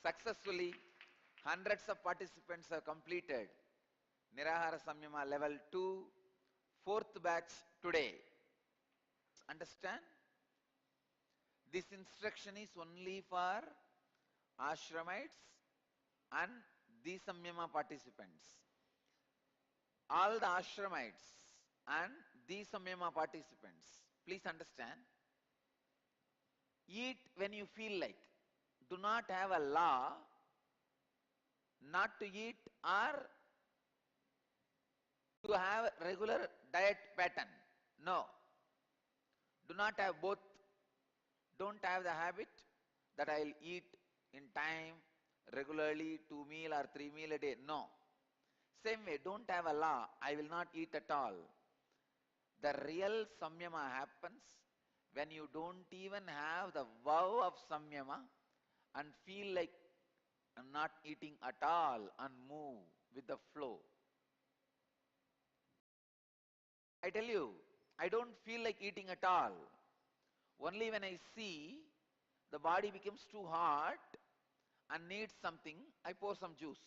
Successfully, hundreds of participants have completed Nirahara Samyama level 2, fourth batch today. Understand? This instruction is only for Ashramites and the Samyama participants. All the Ashramites and the Samyama participants, please understand, eat when you feel like. Do not have a law not to eat or to have a regular diet pattern. No. Do not have both. Don't have the habit that I'll eat in time, regularly, 2 meal or 3 meal a day. No. Same way, don't have a law, I will not eat at all. The real samyama happens when you don't even have the vow of samyama and feel like I'm not eating at all and move with the flow. I tell you, I don't feel like eating at all. Only when I see the body becomes too hot and needs something, I pour some juice.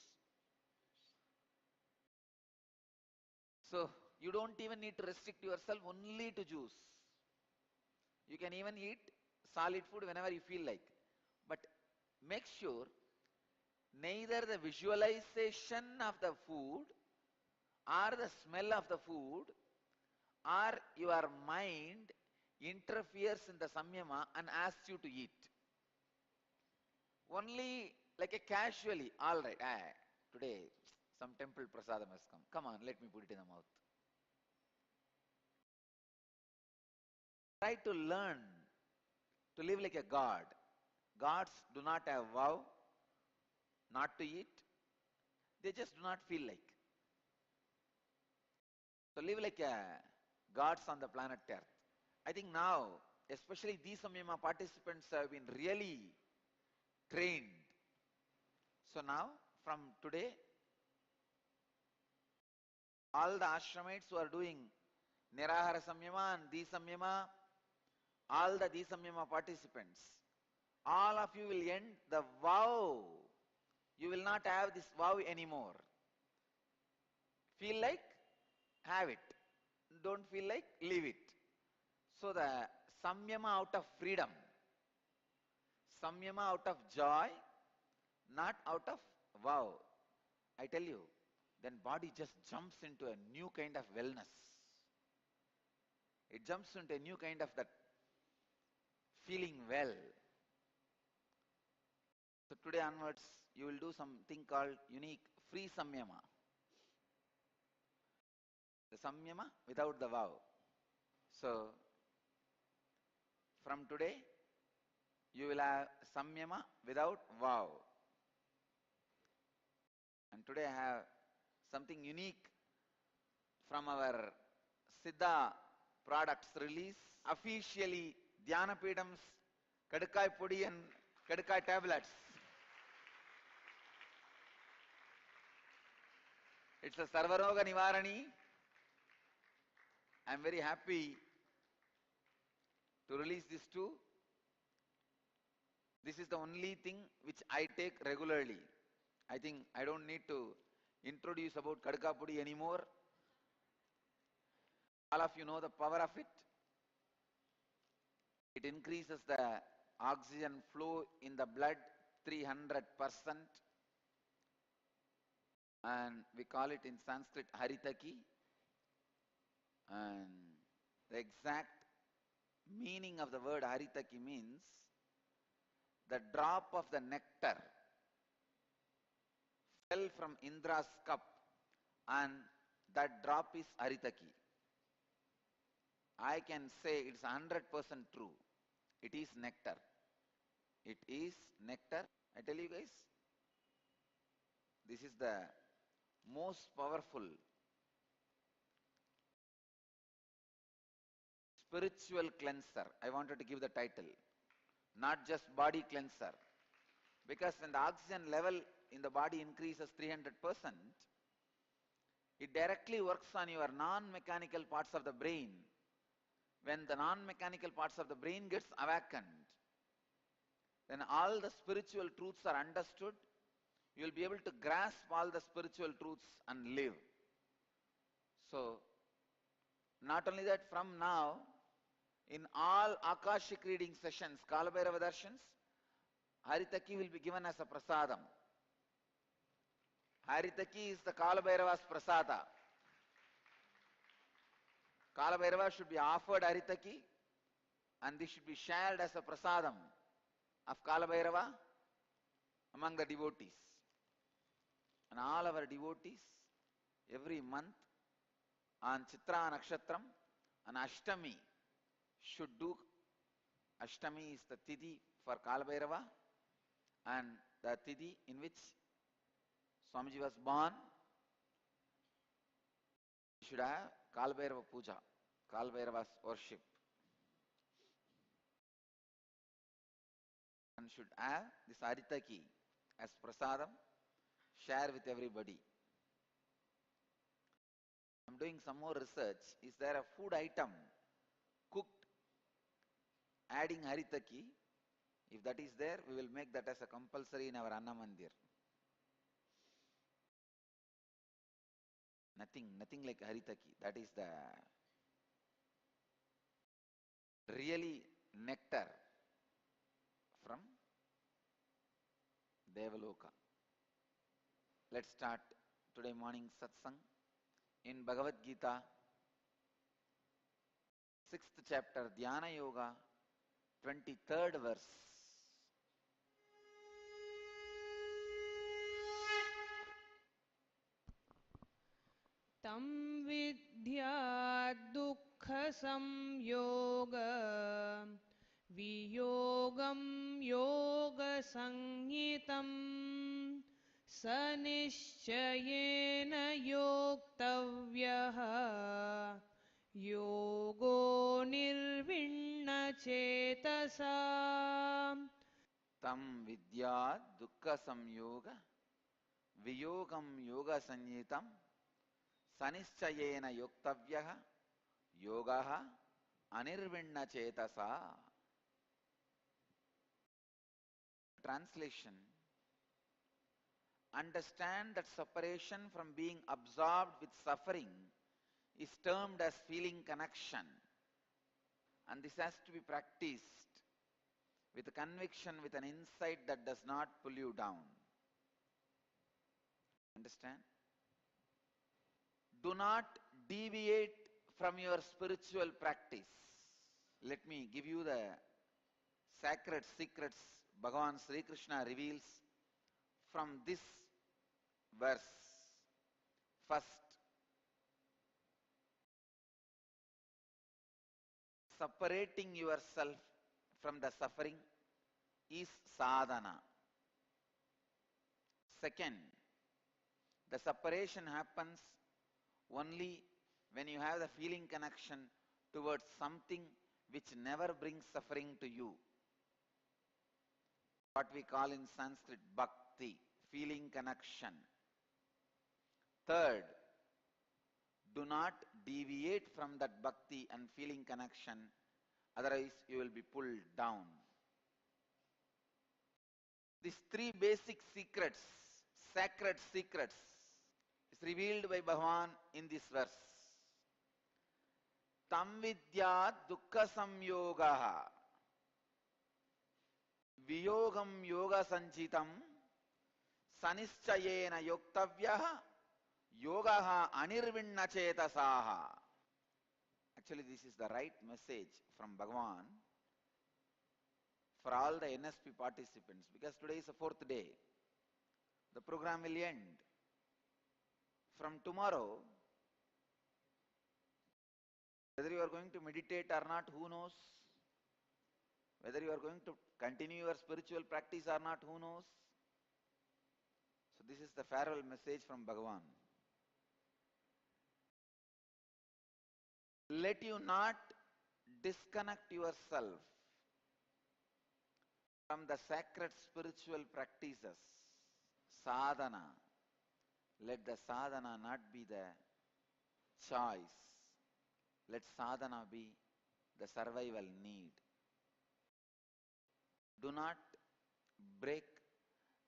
So, you don't even need to restrict yourself only to juice. You can even eat solid food whenever you feel like. But make sure neither the visualization of the food or the smell of the food or your mind interferes in the samyama and asks you to eat. Only like a casually, all right, today some temple prasadam has come. Come on, let me put it in the mouth. Try to learn to live like a god. Gods do not have vow not to eat. They just do not feel like. So live like a gods on the planet Earth. I think now, especially these Samyama participants have been really trained. So now, from today, all the Ashramites who are doing Nirahara Samyama and Disamyama, all the Disamyama participants, all of you will end the vow. You will not have this vow anymore. Feel like? Have it. Don't feel like? Leave it. So the Samyama out of freedom, Samyama out of joy, not out of vow. I tell you, then body just jumps into a new kind of wellness. It jumps into a new kind of that feeling well. So today onwards, you will do something called unique free samyama. The samyama without the vow. So from today, you will have samyama without vow. And today I have something unique from our Siddha products release. Officially, Dhyanapidam's Kadakai Podi and Kadakai tablets. It's a Sarvaroga Nivarani. I am very happy to release this too. This is the only thing which I take regularly. I think I don't need to introduce about Kadaka Pudi anymore. All of you know the power of it. It increases the oxygen flow in the blood 300%. And we call it in Sanskrit Haritaki. And the exact meaning of the word Haritaki means the drop of the nectar fell from Indra's cup and that drop is Haritaki. I can say it's 100% true. It is nectar. It is nectar. I tell you guys, this is the most powerful spiritual cleanser. I wanted to give the title. Not just body cleanser. Because when the oxygen level in the body increases 300%, it directly works on your non-mechanical parts of the brain. When the non-mechanical parts of the brain gets awakened, then all the spiritual truths are understood. You will be able to grasp all the spiritual truths and live. So, not only that, from now, in all Akashic reading sessions, Kalabhairava Darshans, Haritaki will be given as a prasadam. Haritaki is the Kalabhairava's prasada. Kalabhairava should be offered Haritaki, and this should be shared as a prasadam of Kalabhairava among the devotees. And all our devotees, every month, on Chitra Nakshatram, and Ashtami, should do. Ashtami is the Tithi for Kalabhairava, and the Tithi in which Swamiji was born. Should have Kalabhairava Puja, Kalabhairava's worship. And should have this Haritaki as prasadam, share with everybody. I'm doing some more research. Is there a food item cooked adding Haritaki? If that is there, we will make that as a compulsory in our Anna Mandir. Nothing like Haritaki. That is the really nectar from Devaloka. Let's start today morning Satsang in Bhagavad Gita, 6th chapter, Dhyana Yoga, 23rd verse. Tam vidya dukkha samyoga viyogam yoga sangitam sanishchayena yoktavyaha yogo nirvinna chetasa. Tam vidya dukkha samyoga viyogam yoga sanyitam sanischayena yoktavyaha yogaha anirvinna chetasa. Translation: understand that separation from being absorbed with suffering is termed as feeling connection, and this has to be practiced with a conviction, with an insight that does not pull you down. Understand? Do not deviate from your spiritual practice. Let me give you the sacred secrets Bhagavan Sri Krishna reveals from this verse. First, separating yourself from the suffering is sadhana. Second, the separation happens only when you have the feeling connection towards something which never brings suffering to you. What we call in Sanskrit bhakti, feeling connection. Third, do not deviate from that bhakti and feeling connection, otherwise you will be pulled down. These three basic secrets, sacred secrets, is revealed by Bhagavan in this verse. Tam vidya dukkha samyogaha viyogam yoga sanchitam sanischayena yoktavyaha yogaha anirvinna chetasaha. Actually, this is the right message from Bhagavan for all the NSP participants, because today is the 4th day. The program will end. From tomorrow, whether you are going to meditate or not, who knows? Whether you are going to continue your spiritual practice or not, who knows? So this is the farewell message from Bhagavan. Let you not disconnect yourself from the sacred spiritual practices. Sadhana. Let the sadhana not be the choice. Let sadhana be the survival need. Do not break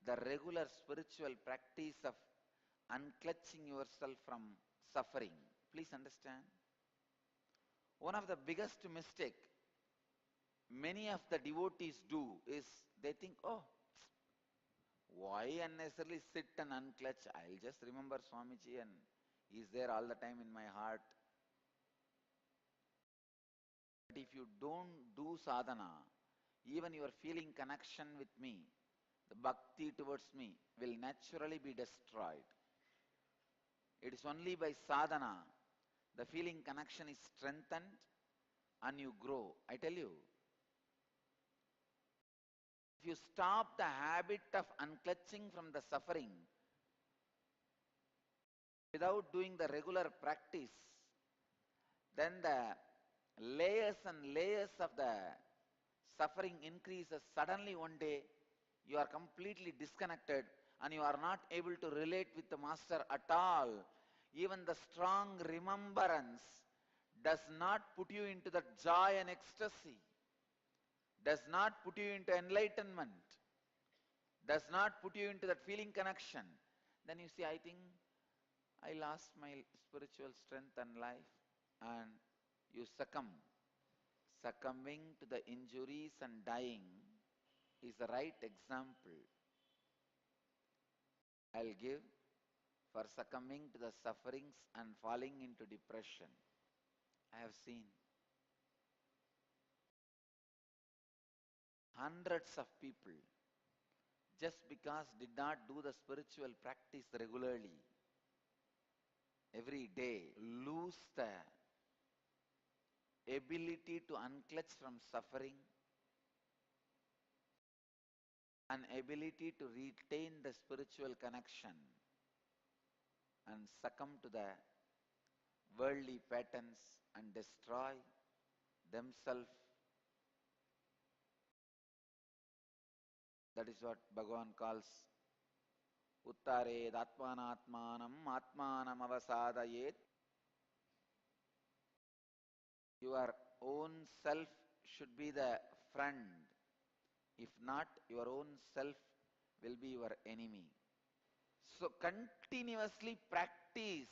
the regular spiritual practice of unclutching yourself from suffering. Please understand. One of the biggest mistake many of the devotees do is they think, oh, why unnecessarily sit and unclutch? I'll just remember Swamiji and he's there all the time in my heart. But if you don't do sadhana, even your feeling connection with me, the bhakti towards me will naturally be destroyed. It is only by sadhana the feeling connection is strengthened and you grow. I tell you, if you stop the habit of unclutching from the suffering without doing the regular practice, then the layers and layers of the suffering increases. Suddenly one day you are completely disconnected and you are not able to relate with the master at all. Even the strong remembrance does not put you into the joy and ecstasy, does not put you into enlightenment, does not put you into that feeling connection. Then you say, I think I lost my spiritual strength and life, and you succumb. Succumbing to the injuries and dying is the right example I'll give for succumbing to the sufferings and falling into depression. I have seen hundreds of people just because did not do the spiritual practice regularly, every day, lose the ability to unclutch from suffering, an ability to retain the spiritual connection and succumb to the worldly patterns and destroy themselves. That is what Bhagavan calls Uttared Atmanatmanam Atmanam Avasadayet. Your own self should be the friend. If not, your own self will be your enemy. So continuously practice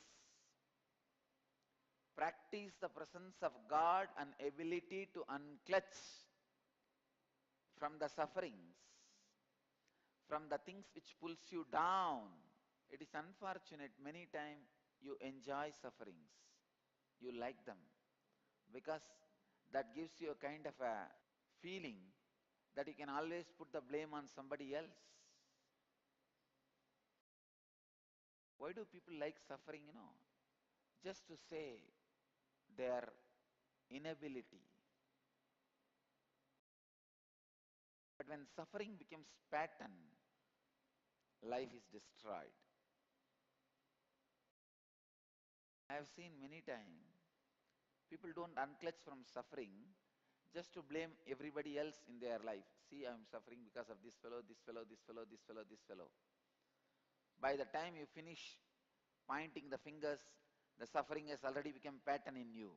the presence of God and ability to unclutch from the sufferings, from the things which pulls you down. It is unfortunate many times you enjoy sufferings, you like them, because that gives you a kind of a feeling that you can always put the blame on somebody else. Why do people like suffering, Just to say their inability. But when suffering becomes pattern, life is destroyed. I have seen many times, people don't unclutch from suffering just to blame everybody else in their life. See, I am suffering because of this fellow, this fellow, this fellow, this fellow, this fellow. By the time you finish pointing the fingers, the suffering has already become pattern in you.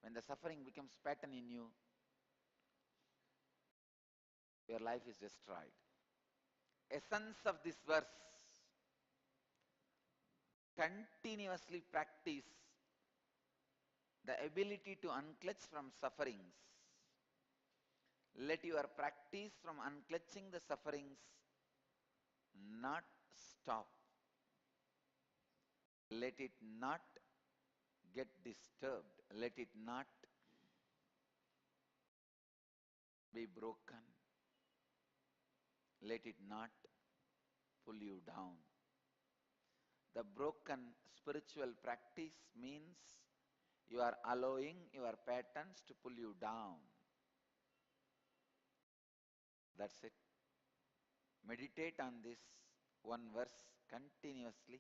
When the suffering becomes pattern in you, your life is destroyed. Essence of this verse, continuously practice the ability to unclutch from sufferings. Let your practice from unclutching the sufferings not stop. Let it not get disturbed. Let it not be broken. Let it not pull you down. The broken spiritual practice means you are allowing your patterns to pull you down. That's it. Meditate on this one verse continuously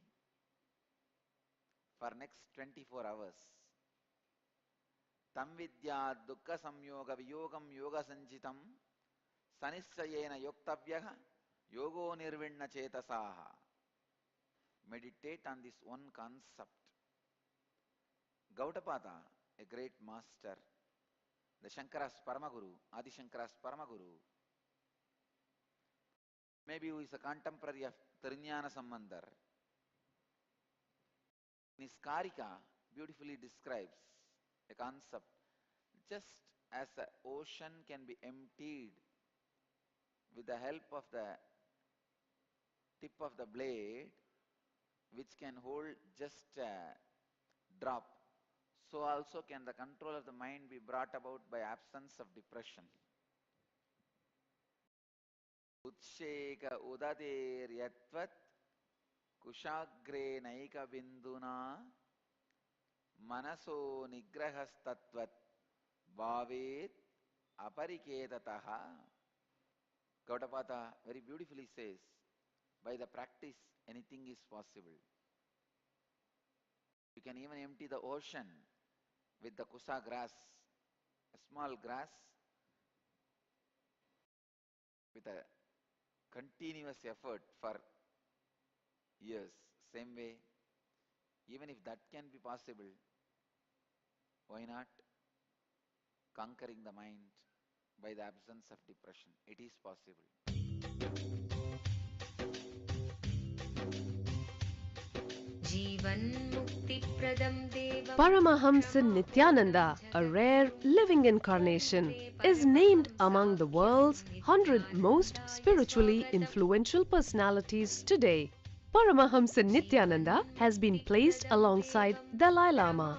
for next 24 hours. Tam vidya dukkha samyoga viyogam yoga sanjitam sanischayena yoktavyaha yogo nirvinna chetasaha. Meditate on this one concept. Gaudapada, a great master, the Shankara's Paramaguru, Adi Shankara's Paramaguru, maybe who is a contemporary of Tirunjana Sambandar, in his Karika beautifully describes a concept. Just as the ocean can be emptied with the help of the tip of the blade, which can hold just a drop, so also can the control of the mind be brought about by absence of depression. Utsheka udader yatvat kushagre naika binduna manaso nigrahastatvat bhavet apariketataha. Gaudapada very beautifully says, by the practice anything is possible. You can even empty the ocean with the kusa grass, a small grass with a continuous effort for years. Same way, even if that can be possible, why not conquering the mind by the absence of depression? It is possible. Paramahamsa Nithyananda, a rare living incarnation, is named among the world's 100 most spiritually influential personalities today. Paramahamsa Nithyananda has been placed alongside Dalai Lama,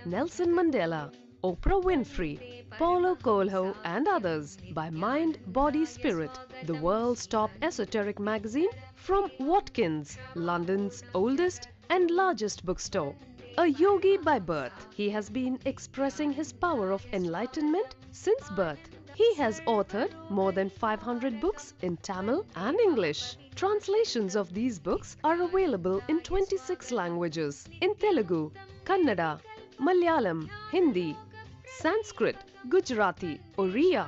Nelson Mandela, Oprah Winfrey, Paulo Coelho and others by Mind, Body, Spirit, the world's top esoteric magazine from Watkins, London's oldest and largest bookstore. A yogi by birth, he has been expressing his power of enlightenment since birth. He has authored more than 500 books in Tamil and English. Translations of these books are available in 26 languages in Telugu, Kannada, Malayalam, Hindi, Sanskrit, Gujarati, Oriya,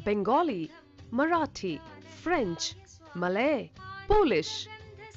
Bengali, Marathi, French, Malay, Polish,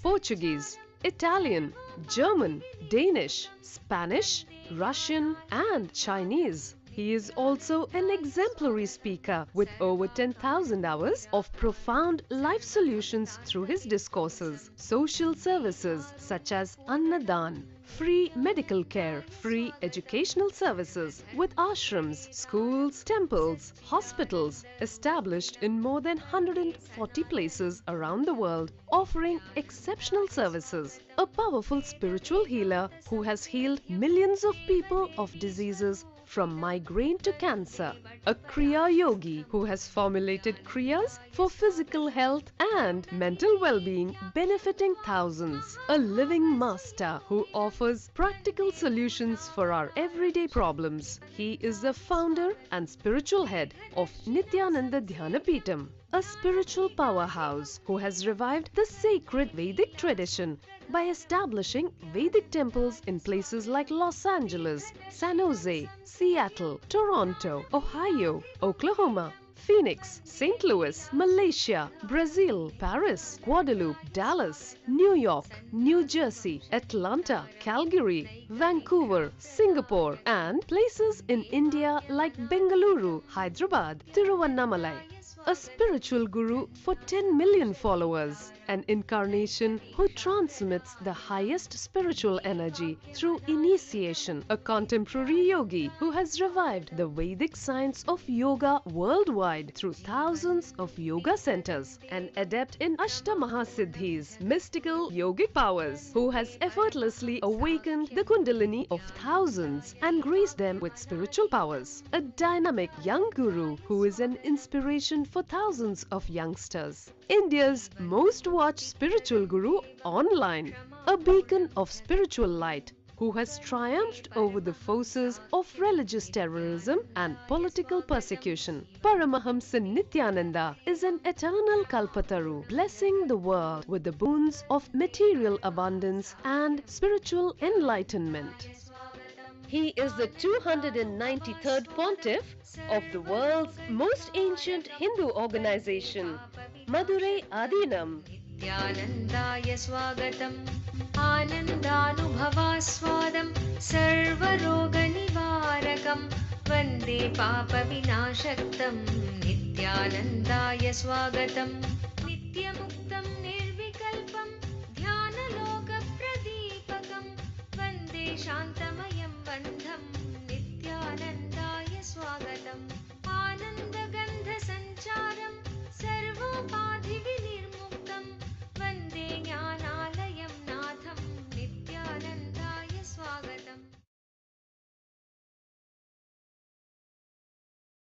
Portuguese, Italian, German, Danish, Spanish, Russian and Chinese. He is also an exemplary speaker with over 10,000 hours of profound life solutions through his discourses. Social services such as Annadan, free medical care, free educational services with ashrams, schools, temples, hospitals established in more than 140 places around the world, offering exceptional services. A powerful spiritual healer who has healed millions of people of diseases from migraine to cancer. A Kriya Yogi who has formulated Kriyas for physical health and mental well-being, benefiting thousands. A living master who offers practical solutions for our everyday problems. He is the founder and spiritual head of Nithyananda Dhyanapitham, a spiritual powerhouse who has revived the sacred Vedic tradition by establishing Vedic temples in places like Los Angeles, San Jose, Seattle, Toronto, Ohio, Oklahoma, Phoenix, St. Louis, Malaysia, Brazil, Paris, Guadeloupe, Dallas, New York, New Jersey, Atlanta, Calgary, Vancouver, Singapore, and places in India like Bengaluru, Hyderabad, Tiruvannamalai. A spiritual guru for 10 million followers, an incarnation who transmits the highest spiritual energy through initiation, a contemporary yogi who has revived the Vedic science of yoga worldwide through thousands of yoga centers, an adept in Ashtamahasiddhis, mystical yogic powers, who has effortlessly awakened the Kundalini of thousands and graced them with spiritual powers, a dynamic young guru who is an inspiration for thousands of youngsters. India's most watched spiritual guru online, a beacon of spiritual light who has triumphed over the forces of religious terrorism and political persecution. Paramahamsa Nithyananda is an eternal Kalpataru, blessing the world with the boons of material abundance and spiritual enlightenment. He is the 293rd pontiff of the world's most ancient Hindu organization, Madurai Adinam. Nithyanandaya swagatam anandanubhavaswadam sarvaroga nivarakam vande papa vinashaktam Nithyanandaya swagatam नित्यमुक्तं निर्विकल्पं ध्यानलोकप्रदीपकं Vande Shanti